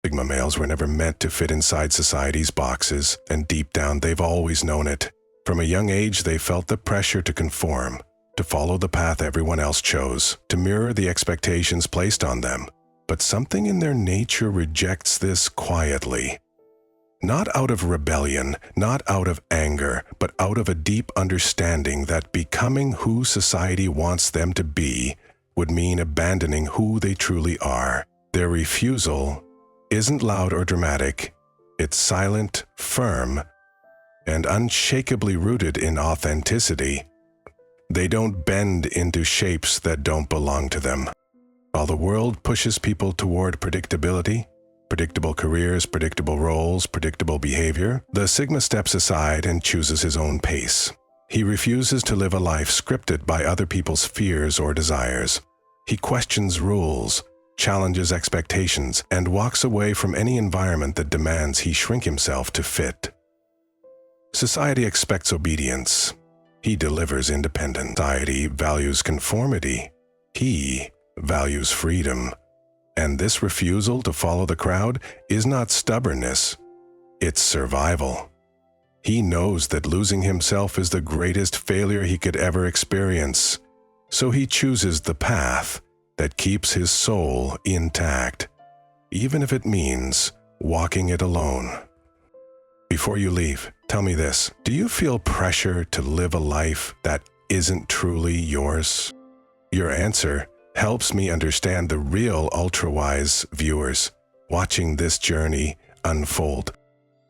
Sigma males were never meant to fit inside society's boxes, and deep down they've always known it. From a young age, they felt the pressure to conform, to follow the path everyone else chose, to mirror the expectations placed on them. But something in their nature rejects this quietly. Not out of rebellion, not out of anger, but out of a deep understanding that becoming who society wants them to be would mean abandoning who they truly are. Their refusal isn't loud or dramatic. It's silent, firm, and unshakably rooted in authenticity. They don't bend into shapes that don't belong to them. While the world pushes people toward predictability, predictable careers, predictable roles, predictable behavior, the Sigma steps aside and chooses his own pace. He refuses to live a life scripted by other people's fears or desires. He questions rules, challenges expectations, and walks away from any environment that demands he shrink himself to fit. Society expects obedience. He delivers independence. Society values conformity. He values freedom. And this refusal to follow the crowd is not stubbornness, it's survival. He knows that losing himself is the greatest failure he could ever experience, so he chooses the path that keeps his soul intact, even if it means walking it alone. Before you leave, tell me this: do you feel pressure to live a life that isn't truly yours? Your answer helps me understand the real ultra-wise viewers watching this journey unfold.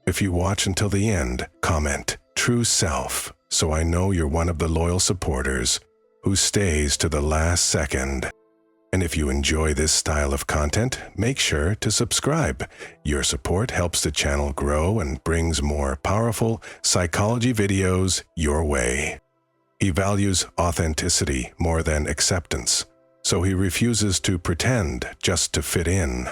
If you watch until the end, comment "True Self" so I know you're one of the loyal supporters who stays to the last second. And if you enjoy this style of content, make sure to subscribe. Your support helps the channel grow and brings more powerful psychology videos your way. He values authenticity more than acceptance, so he refuses to pretend just to fit in.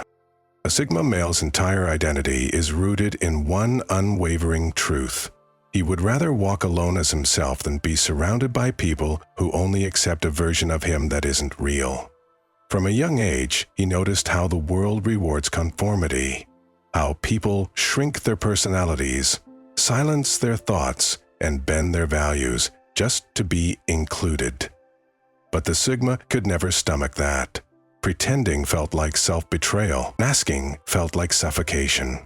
A Sigma male's entire identity is rooted in one unwavering truth. He would rather walk alone as himself than be surrounded by people who only accept a version of him that isn't real. From a young age, he noticed how the world rewards conformity, how people shrink their personalities, silence their thoughts, and bend their values just to be included. But the Sigma could never stomach that. Pretending felt like self-betrayal, masking felt like suffocation,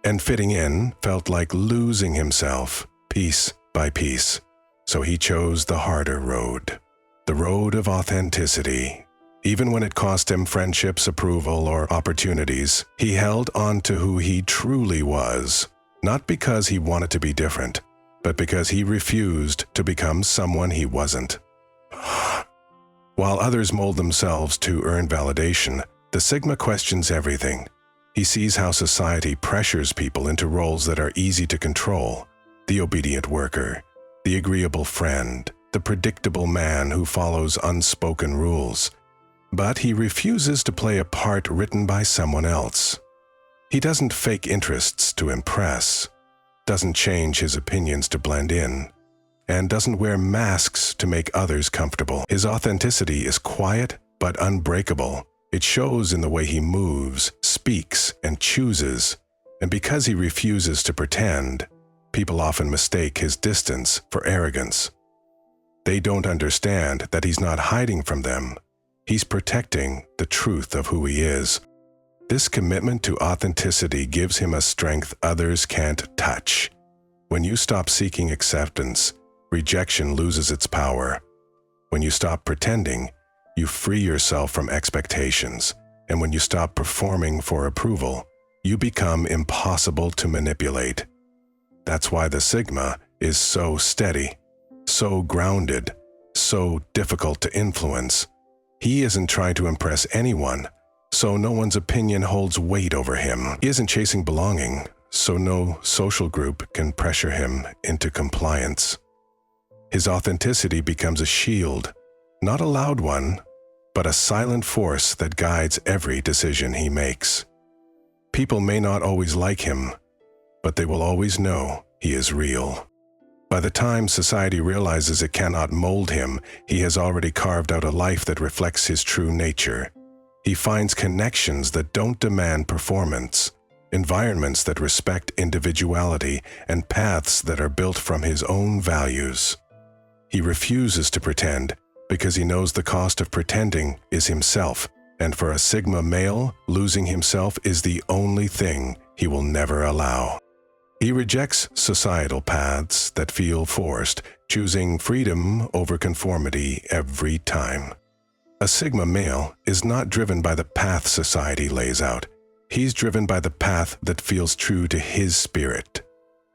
and fitting in felt like losing himself, piece by piece. So he chose the harder road, the road of authenticity. Even when it cost him friendships, approval, or opportunities, he held on to who he truly was, not because he wanted to be different, but because he refused to become someone he wasn't. While others mold themselves to earn validation, the Sigma questions everything. He sees how society pressures people into roles that are easy to control: the obedient worker, the agreeable friend, the predictable man who follows unspoken rules. But he refuses to play a part written by someone else. He doesn't fake interests to impress, doesn't change his opinions to blend in, and doesn't wear masks to make others comfortable. His authenticity is quiet but unbreakable. It shows in the way he moves, speaks, and chooses. And because he refuses to pretend, people often mistake his distance for arrogance. They don't understand that he's not hiding from them. He's protecting the truth of who he is. This commitment to authenticity gives him a strength others can't touch. When you stop seeking acceptance, rejection loses its power. When you stop pretending, you free yourself from expectations. And when you stop performing for approval, you become impossible to manipulate. That's why the Sigma is so steady, so grounded, so difficult to influence. He isn't trying to impress anyone, so no one's opinion holds weight over him. He isn't chasing belonging, so no social group can pressure him into compliance. His authenticity becomes a shield, not a loud one, but a silent force that guides every decision he makes. People may not always like him, but they will always know he is real. By the time society realizes it cannot mold him, he has already carved out a life that reflects his true nature. He finds connections that don't demand performance, environments that respect individuality, and paths that are built from his own values. He refuses to pretend because he knows the cost of pretending is himself, and for a Sigma male, losing himself is the only thing he will never allow. He rejects societal paths that feel forced, choosing freedom over conformity every time. A Sigma male is not driven by the path society lays out. He's driven by the path that feels true to his spirit.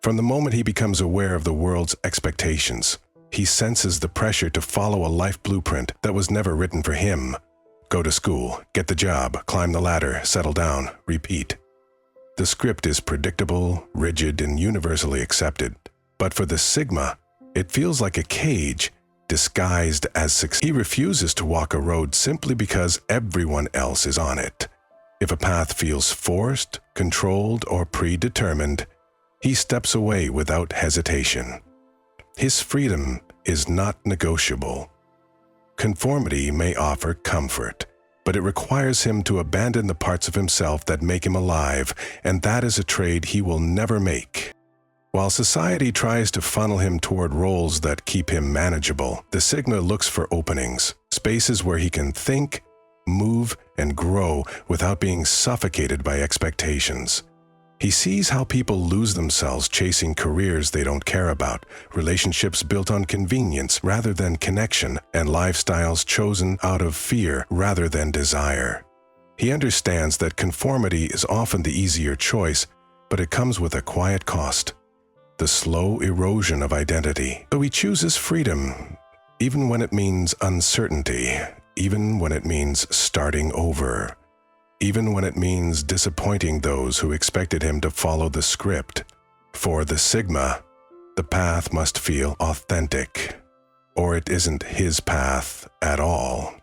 From the moment he becomes aware of the world's expectations, he senses the pressure to follow a life blueprint that was never written for him. Go to school, get the job, climb the ladder, settle down, repeat. The script is predictable, rigid, and universally accepted. But for the Sigma, it feels like a cage disguised as success. He refuses to walk a road simply because everyone else is on it. If a path feels forced, controlled, or predetermined, he steps away without hesitation. His freedom is not negotiable. Conformity may offer comfort, but it requires him to abandon the parts of himself that make him alive, and that is a trade he will never make. While society tries to funnel him toward roles that keep him manageable, the Sigma looks for openings, spaces where he can think, move, and grow without being suffocated by expectations. He sees how people lose themselves chasing careers they don't care about, relationships built on convenience rather than connection, and lifestyles chosen out of fear rather than desire. He understands that conformity is often the easier choice, but it comes with a quiet cost: the slow erosion of identity. So he chooses freedom, even when it means uncertainty, even when it means starting over, even when it means disappointing those who expected him to follow the script. For the Sigma, the path must feel authentic, or it isn't his path at all.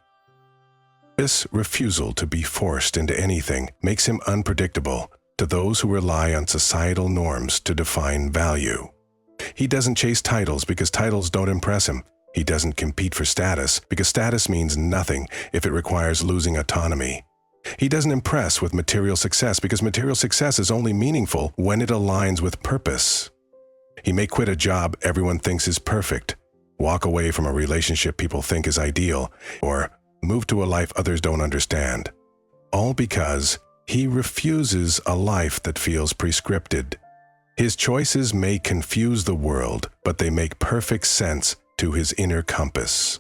This refusal to be forced into anything makes him unpredictable to those who rely on societal norms to define value. He doesn't chase titles because titles don't impress him. He doesn't compete for status because status means nothing if it requires losing autonomy. He doesn't impress with material success because material success is only meaningful when it aligns with purpose. He may quit a job everyone thinks is perfect, walk away from a relationship people think is ideal, or move to a life others don't understand, all because he refuses a life that feels prescripted. His choices may confuse the world, but they make perfect sense to his inner compass.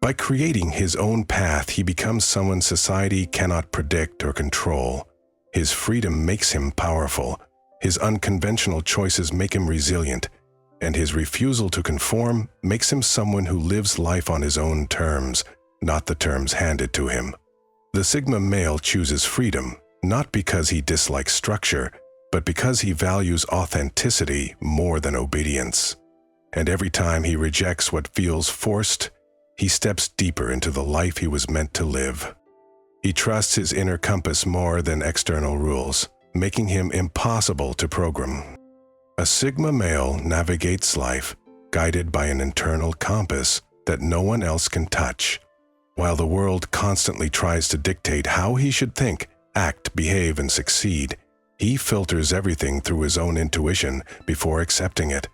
By creating his own path, he becomes someone society cannot predict or control. His freedom makes him powerful, his unconventional choices make him resilient, and his refusal to conform makes him someone who lives life on his own terms, not the terms handed to him. The Sigma male chooses freedom, not because he dislikes structure, but because he values authenticity more than obedience. And every time he rejects what feels forced, he steps deeper into the life he was meant to live. He trusts his inner compass more than external rules, making him impossible to program. A Sigma male navigates life, guided by an internal compass that no one else can touch. While the world constantly tries to dictate how he should think, act, behave, and succeed, he filters everything through his own intuition before accepting it.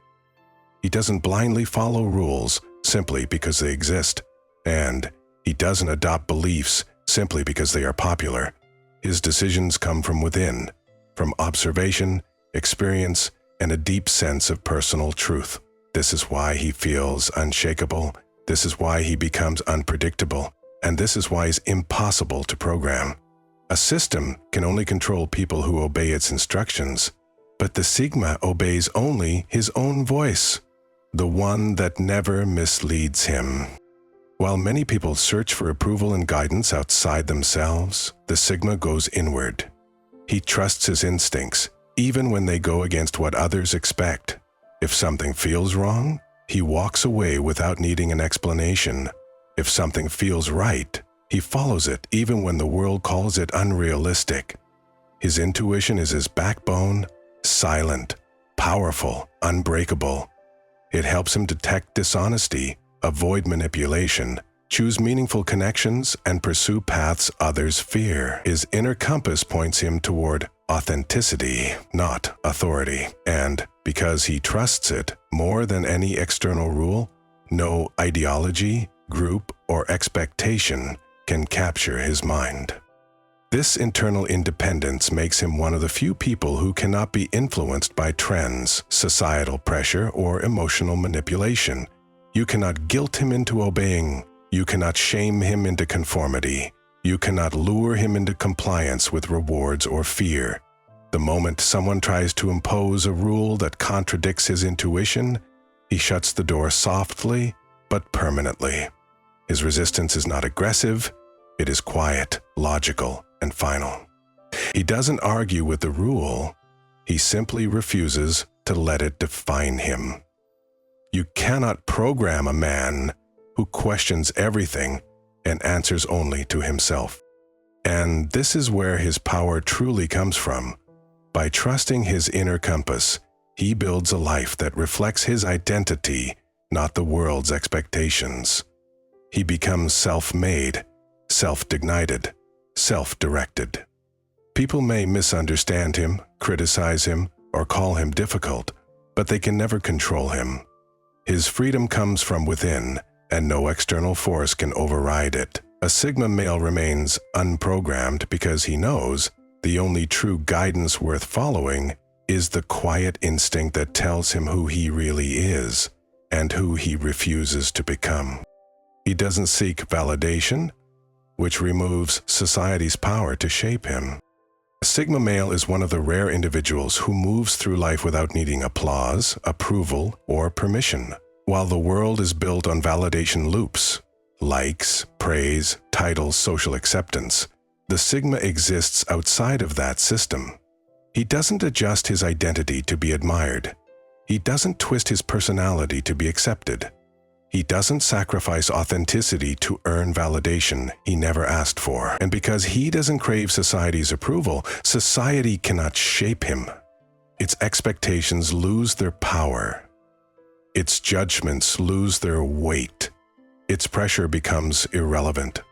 He doesn't blindly follow rules simply because they exist, and he doesn't adopt beliefs simply because they are popular. His decisions come from within, from observation, experience, and a deep sense of personal truth. This is why he feels unshakable. This is why he becomes unpredictable, and this is why it's impossible to program. A system can only control people who obey its instructions, but the Sigma obeys only his own voice, the one that never misleads him. While many people search for approval and guidance outside themselves, the Sigma goes inward. He trusts his instincts, even when they go against what others expect. If something feels wrong, he walks away without needing an explanation. If something feels right, he follows it even when the world calls it unrealistic. His intuition is his backbone, silent, powerful, unbreakable. It helps him detect dishonesty, avoid manipulation, choose meaningful connections, and pursue paths others fear. His inner compass points him toward authenticity, not authority. And because he trusts it more than any external rule, no ideology, group, or expectation can capture his mind. This internal independence makes him one of the few people who cannot be influenced by trends, societal pressure, or emotional manipulation. You cannot guilt him into obeying. You cannot shame him into conformity. You cannot lure him into compliance with rewards or fear. The moment someone tries to impose a rule that contradicts his intuition, he shuts the door softly but permanently. His resistance is not aggressive, it is quiet, logical, and final. He doesn't argue with the rule, he simply refuses to let it define him. You cannot program a man who questions everything and answers only to himself. And this is where his power truly comes from. By trusting his inner compass, he builds a life that reflects his identity, not the world's expectations. He becomes self-made, self-dignited, self-directed. People may misunderstand him, criticize him, or call him difficult, but they can never control him. His freedom comes from within, and no external force can override it. A Sigma male remains unprogrammed because he knows the only true guidance worth following is the quiet instinct that tells him who he really is and who he refuses to become. He doesn't seek validation, which removes society's power to shape him. A Sigma male is one of the rare individuals who moves through life without needing applause, approval, or permission. While the world is built on validation loops, likes, praise, titles, social acceptance, the Sigma exists outside of that system. He doesn't adjust his identity to be admired. He doesn't twist his personality to be accepted. He doesn't sacrifice authenticity to earn validation he never asked for. And because he doesn't crave society's approval, society cannot shape him. Its expectations lose their power. Its judgments lose their weight. Its pressure becomes irrelevant.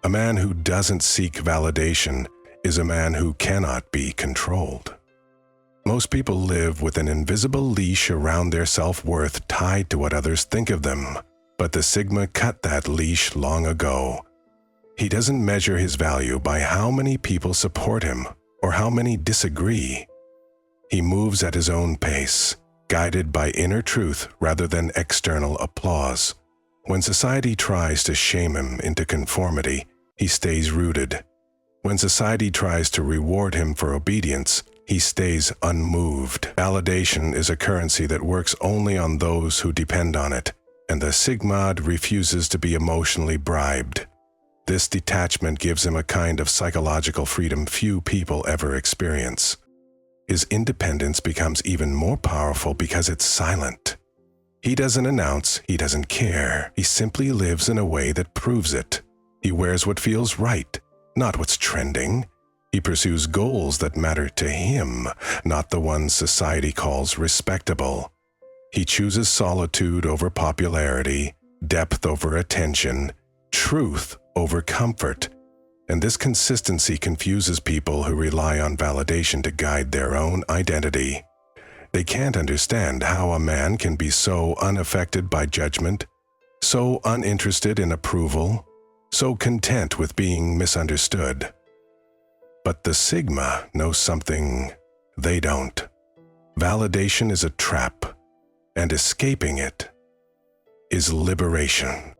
A man who doesn't seek validation is a man who cannot be controlled. Most people live with an invisible leash around their self-worth tied to what others think of them, but the Sigma cut that leash long ago. He doesn't measure his value by how many people support him or how many disagree. He moves at his own pace, guided by inner truth rather than external applause. When society tries to shame him into conformity, he stays rooted. When society tries to reward him for obedience, he stays unmoved. Validation is a currency that works only on those who depend on it, and the Sigma refuses to be emotionally bribed. This detachment gives him a kind of psychological freedom few people ever experience. His independence becomes even more powerful because it's silent. He doesn't announce, he doesn't care. He simply lives in a way that proves it. He wears what feels right, not what's trending. He pursues goals that matter to him, not the ones society calls respectable. He chooses solitude over popularity, depth over attention, truth over comfort. And this consistency confuses people who rely on validation to guide their own identity. They can't understand how a man can be so unaffected by judgment, so uninterested in approval, so content with being misunderstood. But the Sigma knows something they don't. Validation is a trap, and escaping it is liberation.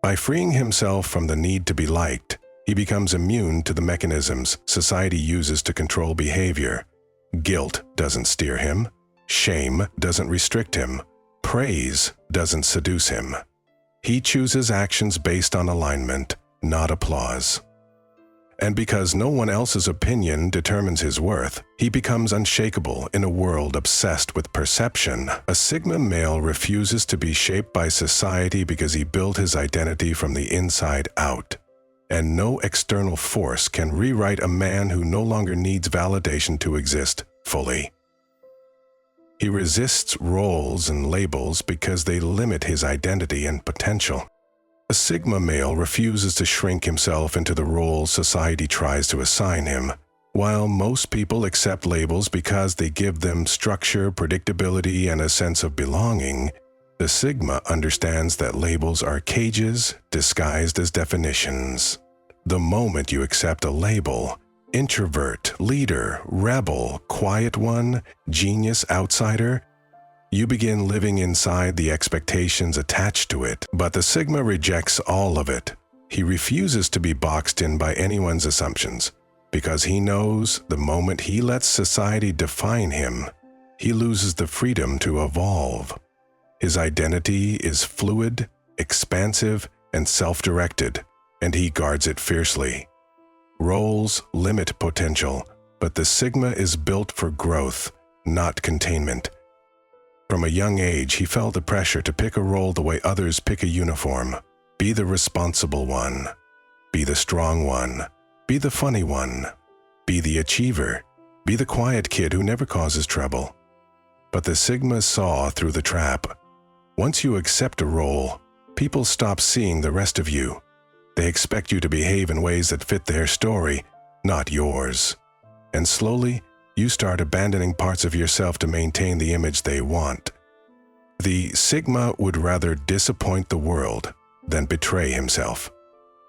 By freeing himself from the need to be liked, he becomes immune to the mechanisms society uses to control behavior. Guilt doesn't steer him. Shame doesn't restrict him. Praise doesn't seduce him. He chooses actions based on alignment, not applause. And because no one else's opinion determines his worth, he becomes unshakable in a world obsessed with perception. A Sigma male refuses to be shaped by society because he built his identity from the inside out. And no external force can rewrite a man who no longer needs validation to exist fully. He resists roles and labels because they limit his identity and potential. A Sigma male refuses to shrink himself into the role society tries to assign him. While most people accept labels because they give them structure, predictability, and a sense of belonging, the Sigma understands that labels are cages disguised as definitions. The moment you accept a label, introvert, leader, rebel, quiet one, genius, outsider, you begin living inside the expectations attached to it. But the Sigma rejects all of it. He refuses to be boxed in by anyone's assumptions, because he knows the moment he lets society define him, he loses the freedom to evolve. His identity is fluid, expansive, and self-directed, and he guards it fiercely. Roles limit potential, but the Sigma is built for growth, not containment. From a young age, he felt the pressure to pick a role the way others pick a uniform. Be the responsible one. Be the strong one. Be the funny one. Be the achiever. Be the quiet kid who never causes trouble. But the Sigma saw through the trap. Once you accept a role, people stop seeing the rest of you. They expect you to behave in ways that fit their story, not yours. And slowly, you start abandoning parts of yourself to maintain the image they want. The Sigma would rather disappoint the world than betray himself.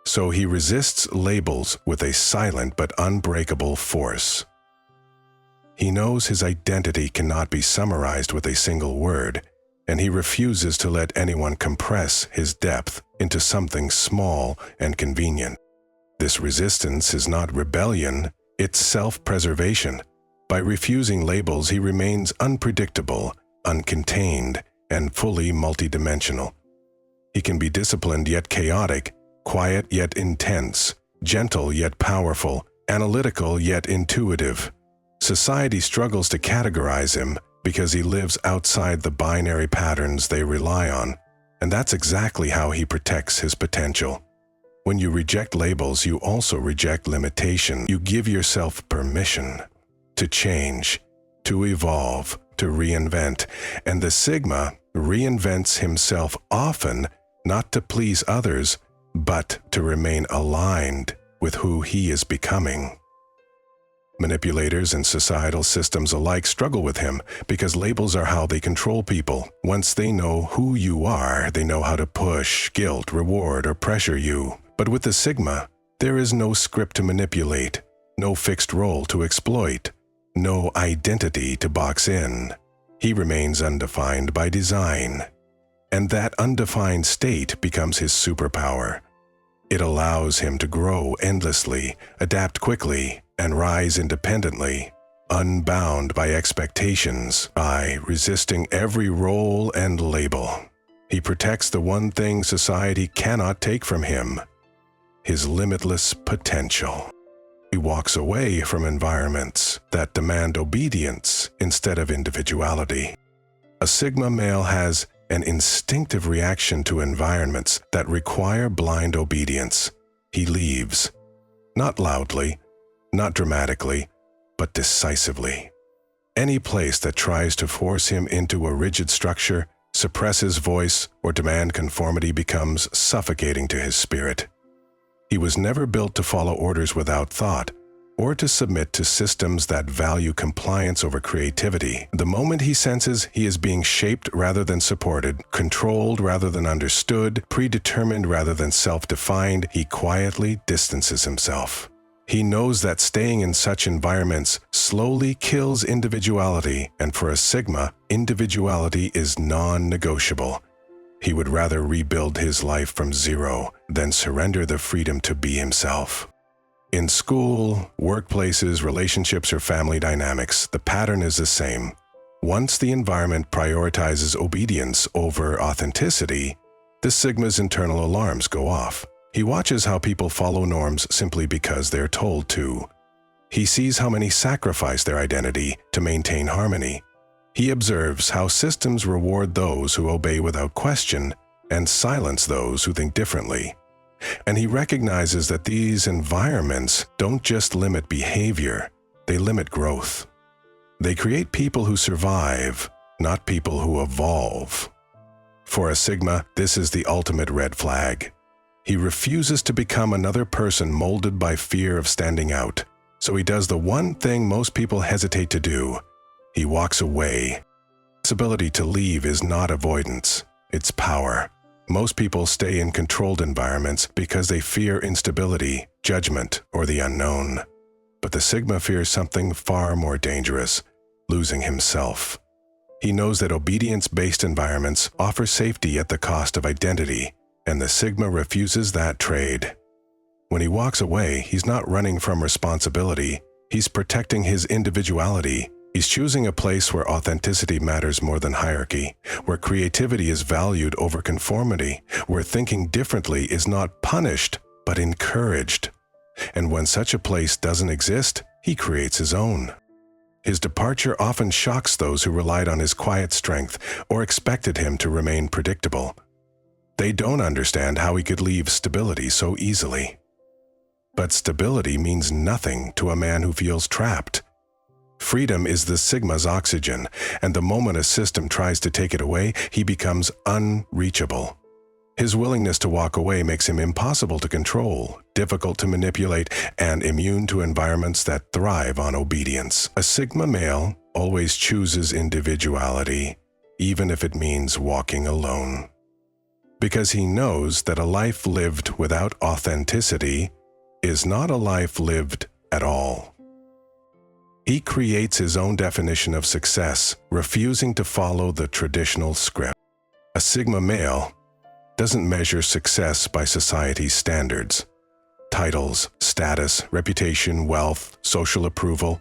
So he resists labels with a silent but unbreakable force. He knows his identity cannot be summarized with a single word, and he refuses to let anyone compress his depth into something small and convenient. This resistance is not rebellion, it's self-preservation. By refusing labels, he remains unpredictable, uncontained, and fully multidimensional. He can be disciplined yet chaotic, quiet yet intense, gentle yet powerful, analytical yet intuitive. Society struggles to categorize him because he lives outside the binary patterns they rely on, and that's exactly how he protects his potential. When you reject labels, you also reject limitation. You give yourself permission to change, to evolve, to reinvent, and the Sigma reinvents himself often not to please others, but to remain aligned with who he is becoming. Manipulators and societal systems alike struggle with him because labels are how they control people. Once they know who you are, they know how to push, guilt, reward, or pressure you. But with the Sigma, there is no script to manipulate, no fixed role to exploit, no identity to box in. He remains undefined by design. And that undefined state becomes his superpower. It allows him to grow endlessly, adapt quickly, and rise independently, unbound by expectations, by resisting every role and label. He protects the one thing society cannot take from him: his limitless potential. He walks away from environments that demand obedience instead of individuality. A Sigma male has an instinctive reaction to environments that require blind obedience. He leaves, not loudly, not dramatically, but decisively. Any place that tries to force him into a rigid structure, suppress his voice, or demand conformity becomes suffocating to his spirit. He was never built to follow orders without thought, or to submit to systems that value compliance over creativity. The moment he senses he is being shaped rather than supported, controlled rather than understood, predetermined rather than self-defined, he quietly distances himself. He knows that staying in such environments slowly kills individuality, and for a Sigma, individuality is non-negotiable. He would rather rebuild his life from zero than surrender the freedom to be himself. In school, workplaces, relationships, or family dynamics, the pattern is the same. Once the environment prioritizes obedience over authenticity, the Sigma's internal alarms go off. He watches how people follow norms simply because they're told to. He sees how many sacrifice their identity to maintain harmony. He observes how systems reward those who obey without question and silence those who think differently. And he recognizes that these environments don't just limit behavior, they limit growth. They create people who survive, not people who evolve. For a Sigma, this is the ultimate red flag. He refuses to become another person molded by fear of standing out. So he does the one thing most people hesitate to do. He walks away. This ability to leave is not avoidance, it's power. Most people stay in controlled environments because they fear instability, judgment, or the unknown. But the Sigma fears something far more dangerous, losing himself. He knows that obedience-based environments offer safety at the cost of identity, and the Sigma refuses that trade. When he walks away, he's not running from responsibility, he's protecting his individuality. He's choosing a place where authenticity matters more than hierarchy, where creativity is valued over conformity, where thinking differently is not punished, but encouraged. And when such a place doesn't exist, he creates his own. His departure often shocks those who relied on his quiet strength or expected him to remain predictable. They don't understand how he could leave stability so easily. But stability means nothing to a man who feels trapped. Freedom is the Sigma's oxygen, and the moment a system tries to take it away, he becomes unreachable. His willingness to walk away makes him impossible to control, difficult to manipulate, and immune to environments that thrive on obedience. A Sigma male always chooses individuality, even if it means walking alone. Because he knows that a life lived without authenticity is not a life lived at all. He creates his own definition of success, refusing to follow the traditional script. A Sigma male doesn't measure success by society's standards. Titles, status, reputation, wealth, social approval,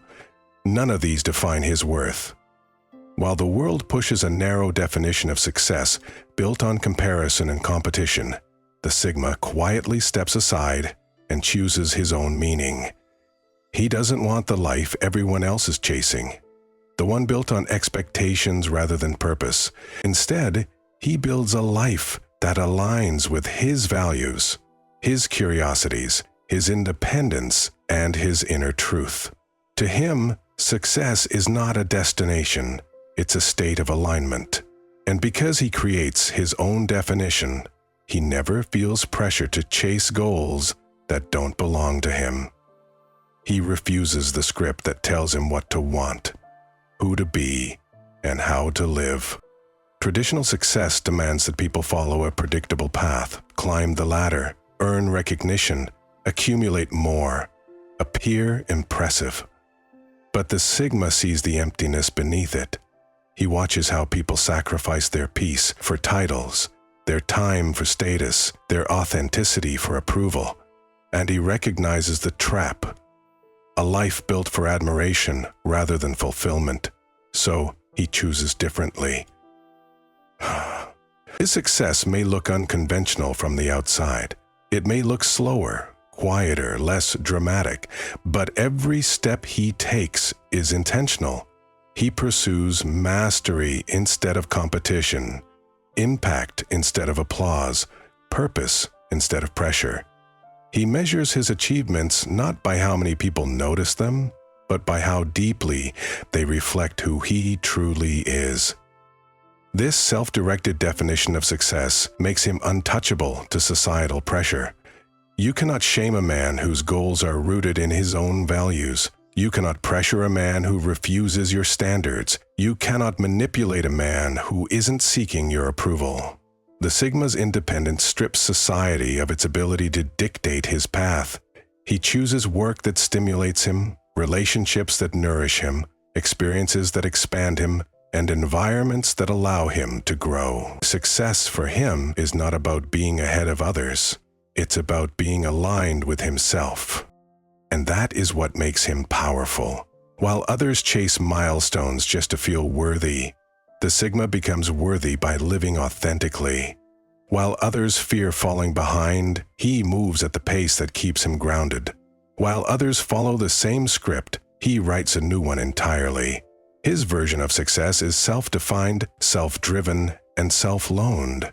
none of these define his worth. While the world pushes a narrow definition of success built on comparison and competition, the Sigma quietly steps aside and chooses his own meaning. He doesn't want the life everyone else is chasing, the one built on expectations rather than purpose. Instead, he builds a life that aligns with his values, his curiosities, his independence, and his inner truth. To him, success is not a destination, it's a state of alignment. And because he creates his own definition, he never feels pressure to chase goals that don't belong to him. He refuses the script that tells him what to want, who to be, and how to live. Traditional success demands that people follow a predictable path, climb the ladder, earn recognition, accumulate more, appear impressive. But the Sigma sees the emptiness beneath it. He watches how people sacrifice their peace for titles, their time for status, their authenticity for approval, and he recognizes the trap. A life built for admiration rather than fulfillment. So he chooses differently. His success may look unconventional from the outside. It may look slower, quieter, less dramatic, but every step he takes is intentional. He pursues mastery instead of competition, impact instead of applause, purpose instead of pressure. He measures his achievements not by how many people notice them, but by how deeply they reflect who he truly is. This self-directed definition of success makes him untouchable to societal pressure. You cannot shame a man whose goals are rooted in his own values. You cannot pressure a man who refuses your standards. You cannot manipulate a man who isn't seeking your approval. The Sigma's independence strips society of its ability to dictate his path. He chooses work that stimulates him, relationships that nourish him, experiences that expand him, and environments that allow him to grow. Success for him is not about being ahead of others. It's about being aligned with himself. And that is what makes him powerful. While others chase milestones just to feel worthy, the Sigma becomes worthy by living authentically. While others fear falling behind, he moves at the pace that keeps him grounded. While others follow the same script, he writes a new one entirely. His version of success is self-defined, self-driven, and self-loaned,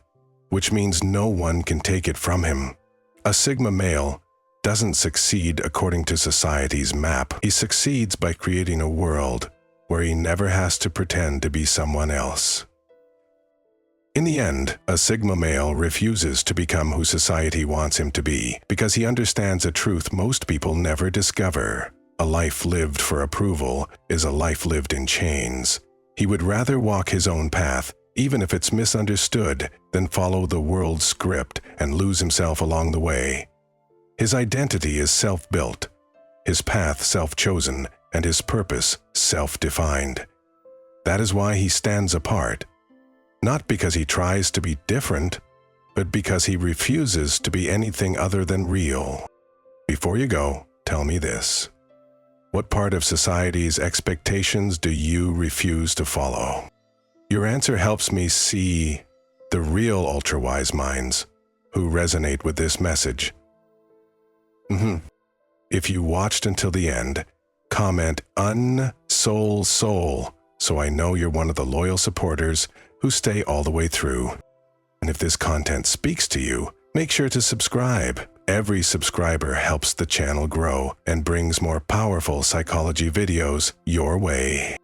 which means no one can take it from him. A Sigma male doesn't succeed according to society's map. He succeeds by creating a world where he never has to pretend to be someone else. In the end, a Sigma male refuses to become who society wants him to be because he understands a truth most people never discover. A life lived for approval is a life lived in chains. He would rather walk his own path, even if it's misunderstood, than follow the world's script and lose himself along the way. His identity is self-built, his path self-chosen, and his purpose self-defined. That is why he stands apart. Not because he tries to be different, but because he refuses to be anything other than real. Before you go, tell me this. What part of society's expectations do you refuse to follow? Your answer helps me see the real ultra-wise minds who resonate with this message. If you watched until the end, comment "Soul," so I know you're one of the loyal supporters who stay all the way through. And if this content speaks to you, make sure to subscribe. Every subscriber helps the channel grow and brings more powerful psychology videos your way.